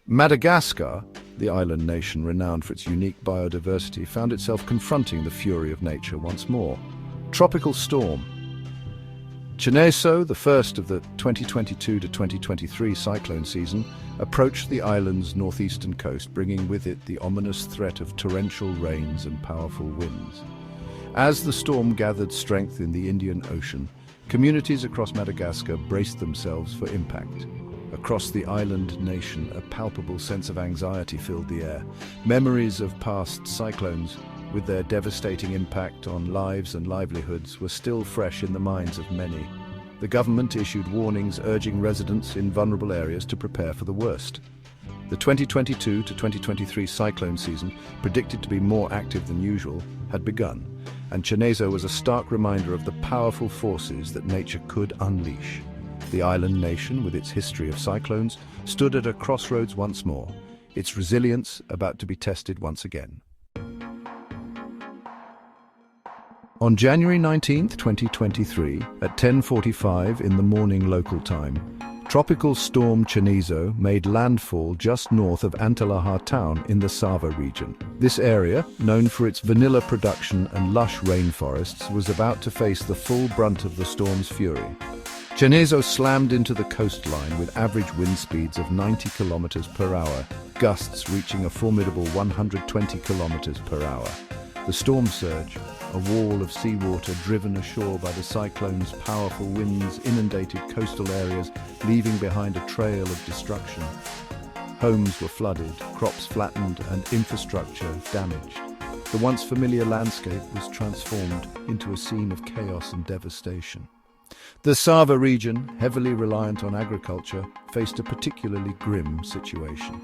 Madagascar, the island nation renowned for its unique biodiversity, found itself confronting the fury of nature once more. Tropical storm. Chineso, the first of the 2022 to 2023 cyclone season, approached the island's northeastern coast, bringing with it the ominous threat of torrential rains and powerful winds. As the storm gathered strength in the Indian Ocean, communities across Madagascar braced themselves for impact. Across the island nation, a palpable sense of anxiety filled the air. Memories of past cyclones, with their devastating impact on lives and livelihoods, were still fresh in the minds of many. The government issued warnings urging residents in vulnerable areas to prepare for the worst. The 2022 to 2023 cyclone season, predicted to be more active than usual, had begun, and Chineso was a stark reminder of the powerful forces that nature could unleash. The island nation, with its history of cyclones, stood at a crossroads once more, its resilience about to be tested once again. On January 19, 2023, at 10:45 in the morning local time, Tropical Storm Chineso made landfall just north of Antalaha town in the Sava region. This area, known for its vanilla production and lush rainforests, was about to face the full brunt of the storm's fury. Chineso slammed into the coastline with average wind speeds of 90 kilometers per hour, gusts reaching a formidable 120 kilometers per hour. The storm surge, a wall of seawater driven ashore by the cyclone's powerful winds, inundated coastal areas, leaving behind a trail of destruction. Homes were flooded, crops flattened, and infrastructure damaged. The once familiar landscape was transformed into a scene of chaos and devastation. The Sava region, heavily reliant on agriculture, faced a particularly grim situation.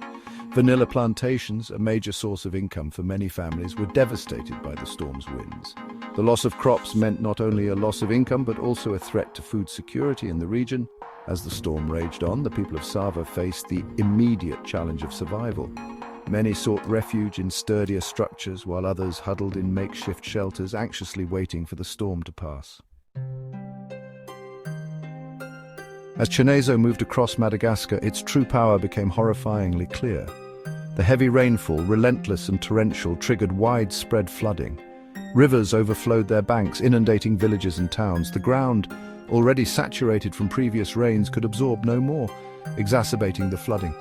Vanilla plantations, a major source of income for many families, were devastated by the storm's winds. The loss of crops meant not only a loss of income but also a threat to food security in the region. As the storm raged on, the people of Sava faced the immediate challenge of survival. Many sought refuge in sturdier structures, while others huddled in makeshift shelters, anxiously waiting for the storm to pass. As Chineso moved across Madagascar, its true power became horrifyingly clear. The heavy rainfall, relentless and torrential, triggered widespread flooding. Rivers overflowed their banks, inundating villages and towns. The ground, already saturated from previous rains, could absorb no more, exacerbating the flooding.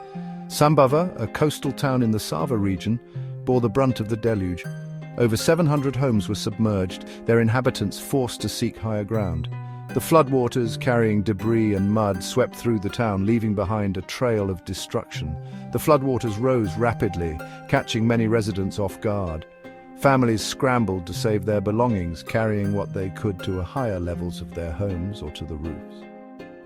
Sambava, a coastal town in the Sava region, bore the brunt of the deluge. Over 700 homes were submerged, their inhabitants forced to seek higher ground. The floodwaters, carrying debris and mud, swept through the town, leaving behind a trail of destruction. The floodwaters rose rapidly, catching many residents off guard. Families scrambled to save their belongings, carrying what they could to higher levels of their homes or to the roofs.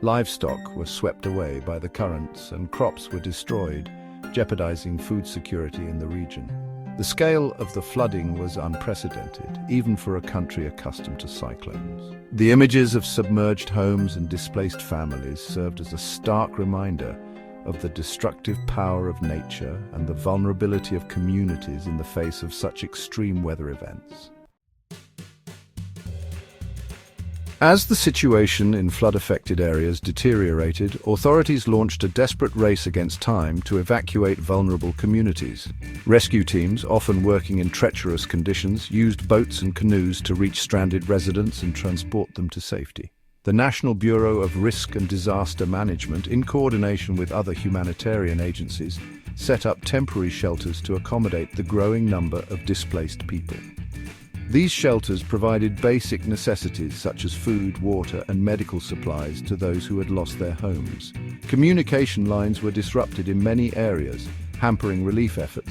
Livestock were swept away by the currents, and crops were destroyed, jeopardizing food security in the region. The scale of the flooding was unprecedented, even for a country accustomed to cyclones. The images of submerged homes and displaced families served as a stark reminder of the destructive power of nature and the vulnerability of communities in the face of such extreme weather events. As the situation in flood-affected areas deteriorated, authorities launched a desperate race against time to evacuate vulnerable communities. Rescue teams, often working in treacherous conditions, used boats and canoes to reach stranded residents and transport them to safety. The National Bureau of Risk and Disaster Management, in coordination with other humanitarian agencies, set up temporary shelters to accommodate the growing number of displaced people. These shelters provided basic necessities such as food, water, and medical supplies to those who had lost their homes. Communication lines were disrupted in many areas, hampering relief efforts.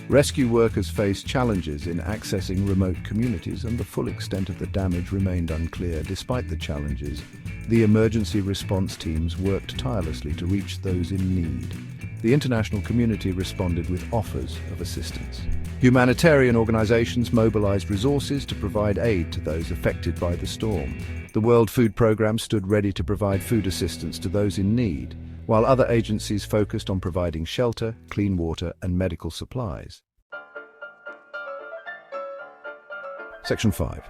Rescue workers faced challenges in accessing remote communities, and the full extent of the damage remained unclear. Despite the challenges, the emergency response teams worked tirelessly to reach those in need. The international community responded with offers of assistance. Humanitarian organizations mobilized resources to provide aid to those affected by the storm. The World Food Programme stood ready to provide food assistance to those in need, while other agencies focused on providing shelter, clean water, and medical supplies. Section 5.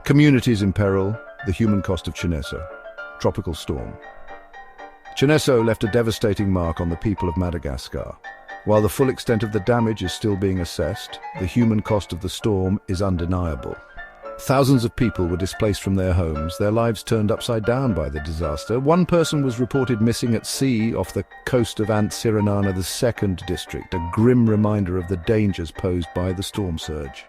Communities in peril, the human cost of Chineso. Tropical storm. Chineso left a devastating mark on the people of Madagascar. While the full extent of the damage is still being assessed, the human cost of the storm is undeniable. Thousands of people were displaced from their homes, their lives turned upside down by the disaster. One person was reported missing at sea off the coast of Antsiranana, the 2nd district, a grim reminder of the dangers posed by the storm surge.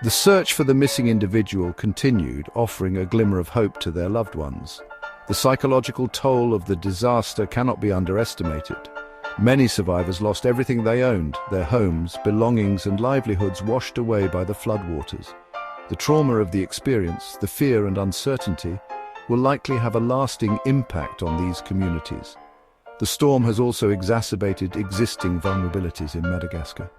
The search for the missing individual continued, offering a glimmer of hope to their loved ones. The psychological toll of the disaster cannot be underestimated. Many survivors lost everything they owned, their homes, belongings and livelihoods washed away by the floodwaters. The trauma of the experience, the fear and uncertainty, will likely have a lasting impact on these communities. The storm has also exacerbated existing vulnerabilities in Madagascar.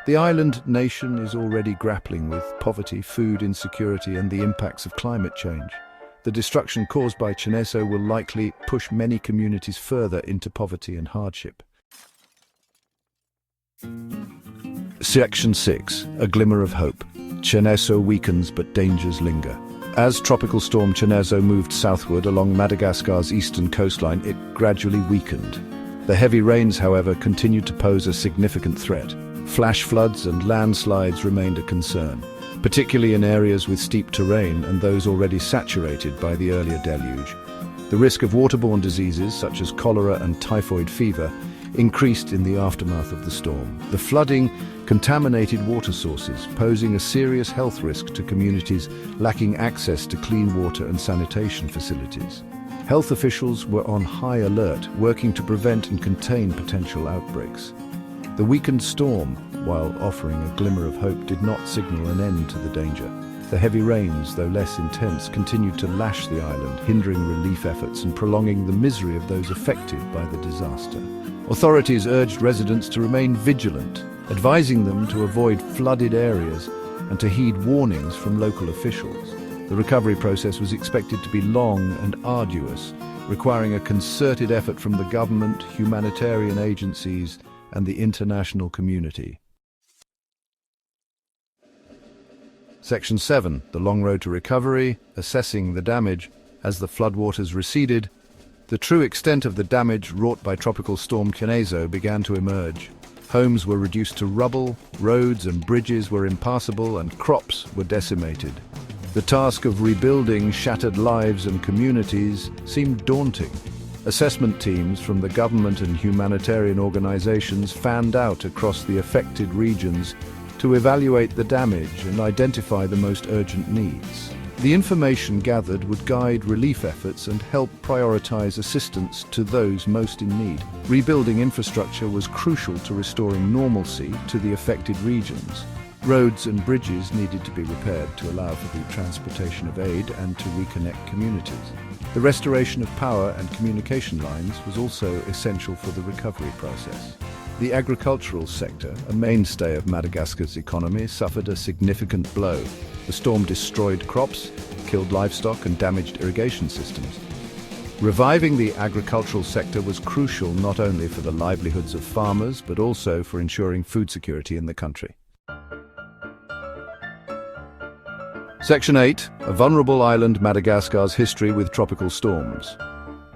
The island nation is already grappling with poverty, food insecurity and the impacts of climate change. The destruction caused by Cheneso will likely push many communities further into poverty and hardship. Section 6. A glimmer of hope. Cheneso weakens but dangers linger. As Tropical Storm Cheneso moved southward along Madagascar's eastern coastline, it gradually weakened. The heavy rains, however, continued to pose a significant threat. Flash floods and landslides remained a concern, particularly in areas with steep terrain and those already saturated by the earlier deluge. The risk of waterborne diseases such as cholera and typhoid fever increased in the aftermath of the storm. The flooding contaminated water sources, posing a serious health risk to communities lacking access to clean water and sanitation facilities. Health officials were on high alert, working to prevent and contain potential outbreaks. The weakened storm, while offering a glimmer of hope, did not signal an end to the danger. The heavy rains, though less intense, continued to lash the island, hindering relief efforts and prolonging the misery of those affected by the disaster. Authorities urged residents to remain vigilant, advising them to avoid flooded areas and to heed warnings from local officials. The recovery process was expected to be long and arduous, requiring a concerted effort from the government, humanitarian agencies, and the international community. Section 7. The long road to recovery, assessing the damage. As the floodwaters receded, the true extent of the damage wrought by Tropical Storm Cheneso began to emerge. Homes were reduced to rubble, roads and bridges were impassable, and crops were decimated. The task of rebuilding shattered lives and communities seemed daunting. Assessment teams from the government and humanitarian organizations fanned out across the affected regions to evaluate the damage and identify the most urgent needs. The information gathered would guide relief efforts and help prioritize assistance to those most in need. Rebuilding infrastructure was crucial to restoring normalcy to the affected regions. Roads and bridges needed to be repaired to allow for the transportation of aid and to reconnect communities. The restoration of power and communication lines was also essential for the recovery process. The agricultural sector, a mainstay of Madagascar's economy, suffered a significant blow. The storm destroyed crops, killed livestock, and damaged irrigation systems. Reviving the agricultural sector was crucial not only for the livelihoods of farmers, but also for ensuring food security in the country. Section 8. A vulnerable island, Madagascar's history with tropical storms.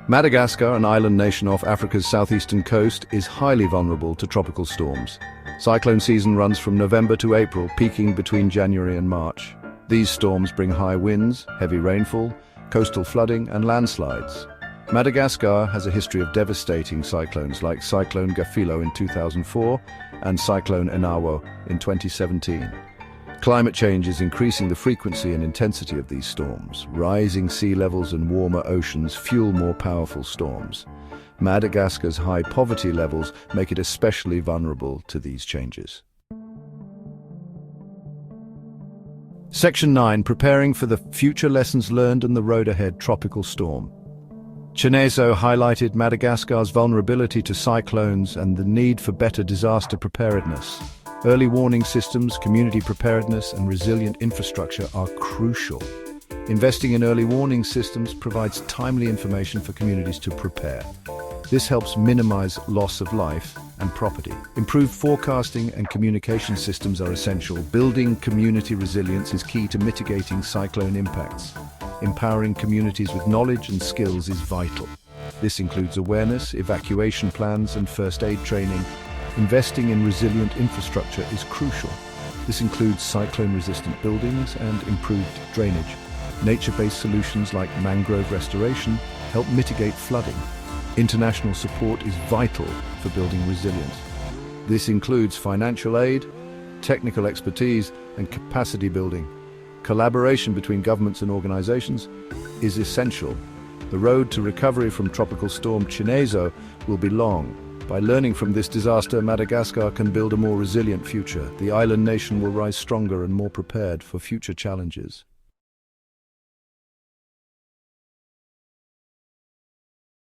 Madagascar, an island nation off Africa's southeastern coast, is highly vulnerable to tropical storms. Cyclone season runs from November to April, peaking between January and March. These storms bring high winds, heavy rainfall, coastal flooding and landslides. Madagascar has a history of devastating cyclones like Cyclone Gafilo in 2004 and Cyclone Enawo in 2017. Climate change is increasing the frequency and intensity of these storms. Rising sea levels and warmer oceans fuel more powerful storms. Madagascar's high poverty levels make it especially vulnerable to these changes. Section 9. Preparing for the future lessons learned and the road ahead. Tropical storm. Cheneso highlighted Madagascar's vulnerability to cyclones and the need for better disaster preparedness. Early warning systems, community preparedness, and resilient infrastructure are crucial. Investing in early warning systems provides timely information for communities to prepare. This helps minimize loss of life and property. Improved forecasting and communication systems are essential. Building community resilience is key to mitigating cyclone impacts. Empowering communities with knowledge and skills is vital. This includes awareness, evacuation plans, and first aid training, Investing in resilient infrastructure is crucial. This includes cyclone-resistant buildings and improved drainage. Nature-based solutions like mangrove restoration help mitigate flooding. International support is vital for building resilience. This includes financial aid, technical expertise, and capacity building. Collaboration between governments and organizations is essential. The road to recovery from tropical storm Chinezo will be long. By learning from this disaster, Madagascar can build a more resilient future. The island nation will rise stronger and more prepared for future challenges.